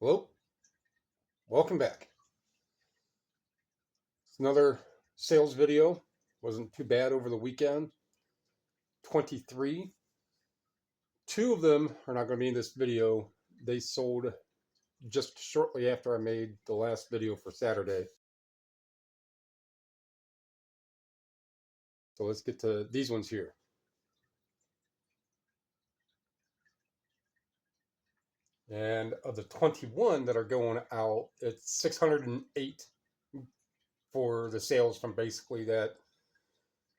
Hello, welcome back. It's another sales video. Wasn't too bad over the weekend. 23. Two of them are not going to be in this video. They sold just shortly after I made the last video for Saturday. So let's get to these ones here. And of the 21 that are going out, it's 608 for the sales from basically that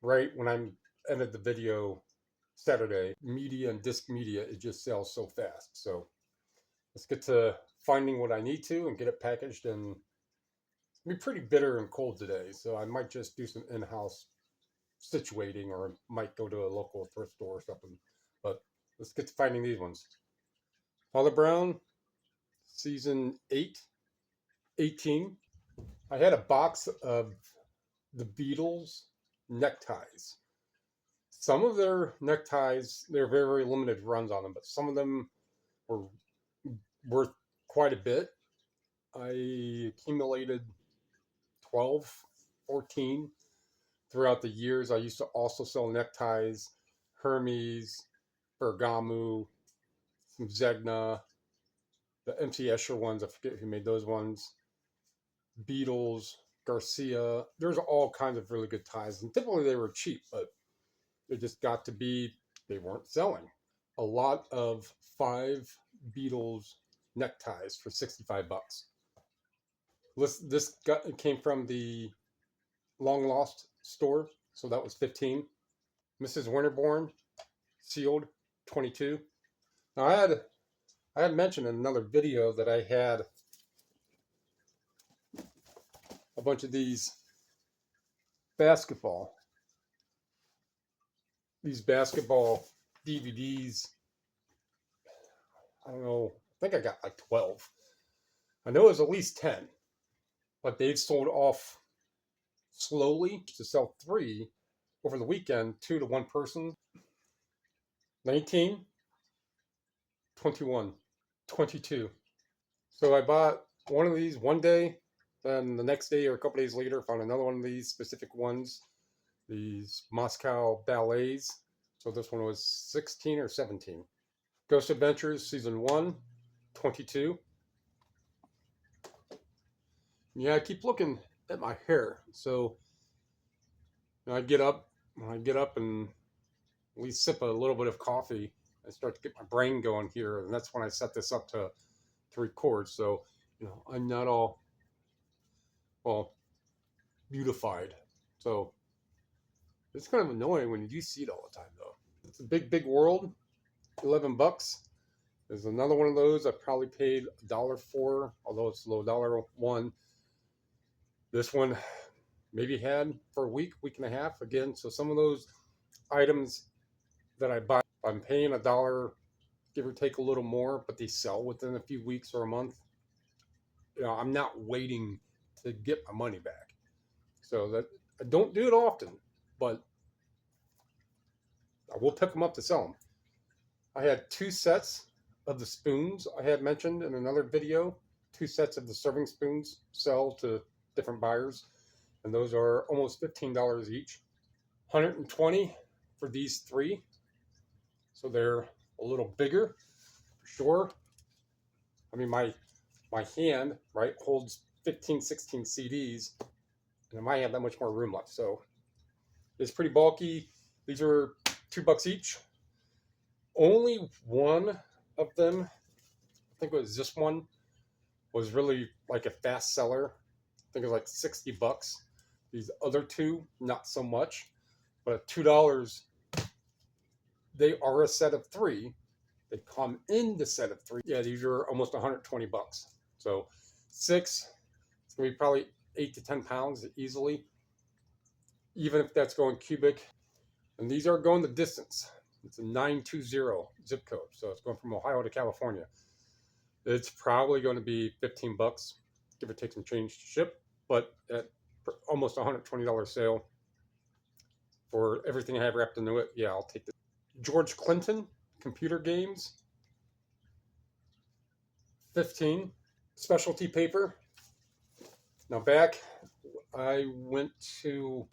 right when I ended the video Saturday. Media and disc media, it just sells so fast. So let's get to finding what I need to and get it packaged. And it's gonna be pretty bitter and cold today, so I might just do some in-house situating, or might go to a local thrift store or something. But let's get to finding these ones. Father Brown, season 8, 18. I had a box of the Beatles neckties. Some of their neckties, they're very, very limited runs on them, but some of them were worth quite a bit. I accumulated 12, 14 throughout the years. I used to also sell neckties, Hermes, Bergamo, some Zegna, the MC Escher ones. I forget who made those ones. Beatles, Garcia. There's all kinds of really good ties. And typically they were cheap, but they just got to be, they weren't selling. A lot of 5 Beatles neckties for 65 bucks. This came from the long lost store, so that was 15. Mrs. Winterbourne, sealed, 22. Now I had mentioned in another video that I had a bunch of these basketball DVDs. I don't know, I think I got like 12. I know it was at least 10, but they've sold off slowly to sell 3 over the weekend, 2 to 1 person. 19, 21, 22. So I bought one of these one day, then the next day or a couple days later found another one of these specific ones, these Moscow ballets. So this one was 16 or 17. Ghost Adventures season 1, 22. Yeah, I keep looking at my hair. So when I get up and at least sip a little bit of coffee, I start to get my brain going here, and that's when I set this up to record. So, I'm not all, well, beautified. So it's kind of annoying when you do see it all the time, though. It's a big, big world. 11 bucks. There's another one of those I probably paid $1 for, although it's low $1. This one maybe had for a week and a half again. So some of those items that I buy, I'm paying $1, give or take a little more, but they sell within a few weeks or a month. I'm not waiting to get my money back. So that I don't do it often, but I will pick them up to sell them. I had 2 sets of the spoons I had mentioned in another video. 2 sets of the serving spoons sell to different buyers, and those are almost $15 each. 120 for these 3. So they're a little bigger for sure. I mean, my hand, right, holds 15, 16 CDs, and I might have that much more room left. So it's pretty bulky. These are $2 each. Only one of them, I think it was this one, was really like a fast seller. I think it was like 60 bucks. These other 2, not so much. But at $2, they are a set of 3. They come in the set of 3. Yeah, these are almost 120 bucks. So 6, it's going to be probably 8 to 10 pounds easily, even if that's going cubic. And these are going the distance. It's a 920 zip code. So it's going from Ohio to California. It's probably going to be 15 bucks, give or take some change to ship, but at almost $120 sale for everything I have wrapped into it, yeah, I'll take this. George Clinton computer games, 15. specialty paper. Now back, I went to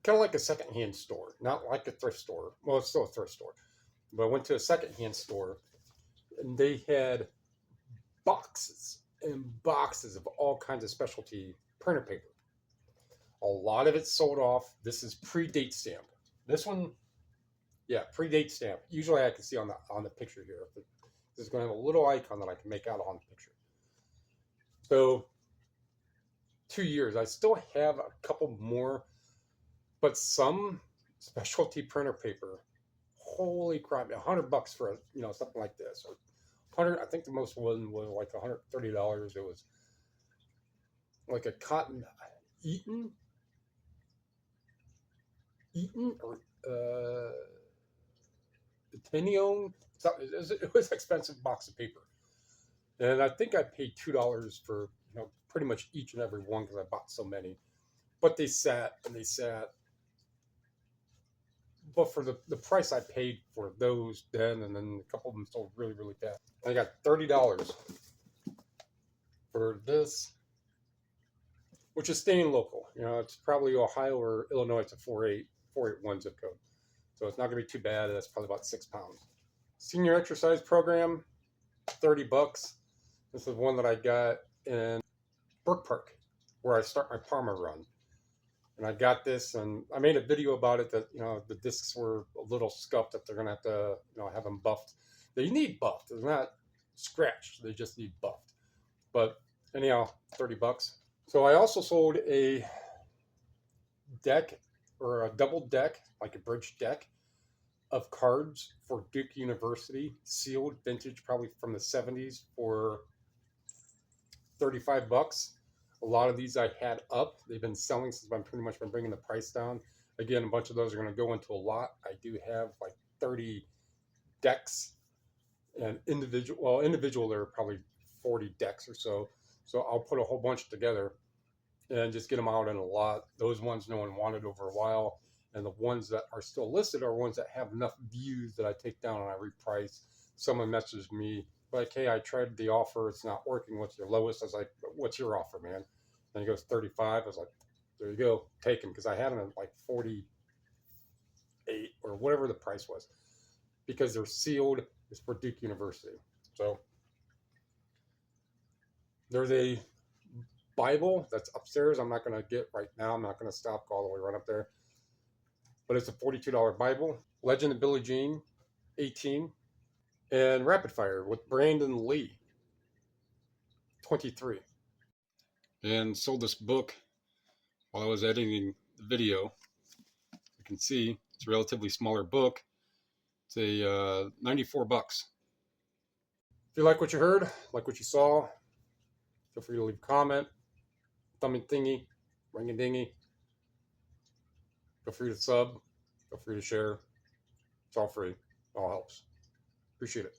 kind of like a secondhand store, not like a thrift store. Well, it's still a thrift store, but I went to a secondhand store, and they had boxes and boxes of all kinds of specialty printer paper. A lot of it sold off. This is pre-date stamp. This one, yeah, pre-date stamp. Usually I can see on the picture here. This is going to have a little icon that I can make out on the picture. So 2 years. I still have a couple more, but some specialty printer paper. Holy crap! $100 for something like this, or 100. I think the most one was like $130. It was like a cotton Eaton or Tinion. It was an expensive box of paper, and I think I paid $2 for pretty much each and every one because I bought so many. But they sat and they sat. But for the price I paid for those then, and then a couple of them sold really, really fast. I got $30 for this, which is staying local. It's probably Ohio or Illinois. It's a 481 zip code. So it's not going to be too bad. That's probably about 6 pounds. Senior exercise program, $30. This is one that I got in Brook Park, where I start my Parma run. And I got this, and I made a video about it that, the discs were a little scuffed, that they're going to have to, have them buffed. They need buffed. They're not scratched. They just need buffed. But anyhow, $30. So I also sold a deck, or a double deck, like a bridge deck, of cards for Duke University, sealed, vintage, probably from the 70s, for $35. A lot of these I had up. They've been selling since I've pretty much been bringing the price down. Again, a bunch of those are going to go into a lot. I do have like 30 decks, and individual there are probably 40 decks or so. So I'll put a whole bunch together and just get them out in a lot. Those ones no one wanted over a while, and the ones that are still listed are ones that have enough views that I take down and I reprice. Someone messaged me like, "Hey, I tried the offer. It's not working. What's your lowest?" I was like, "What's your offer, man?" And he goes, 35. I was like, "There you go. Take them." Because I had them at like 48 or whatever the price was. Because they're sealed. It's for Duke University. So there's a Bible that's upstairs. I'm not going to get right now. I'm not going to stop, go all the way right up there. But it's a $42 Bible. Legend of Billie Jean, 18. And Rapid Fire with Brandon Lee, 23. And sold this book while I was editing the video. You can see it's a relatively smaller book. It's a $94. If you like what you heard, like what you saw, feel free to leave a comment, thumb and thingy, ring and dingy. Feel free to sub, feel free to share. It's all free. It all helps. Appreciate it.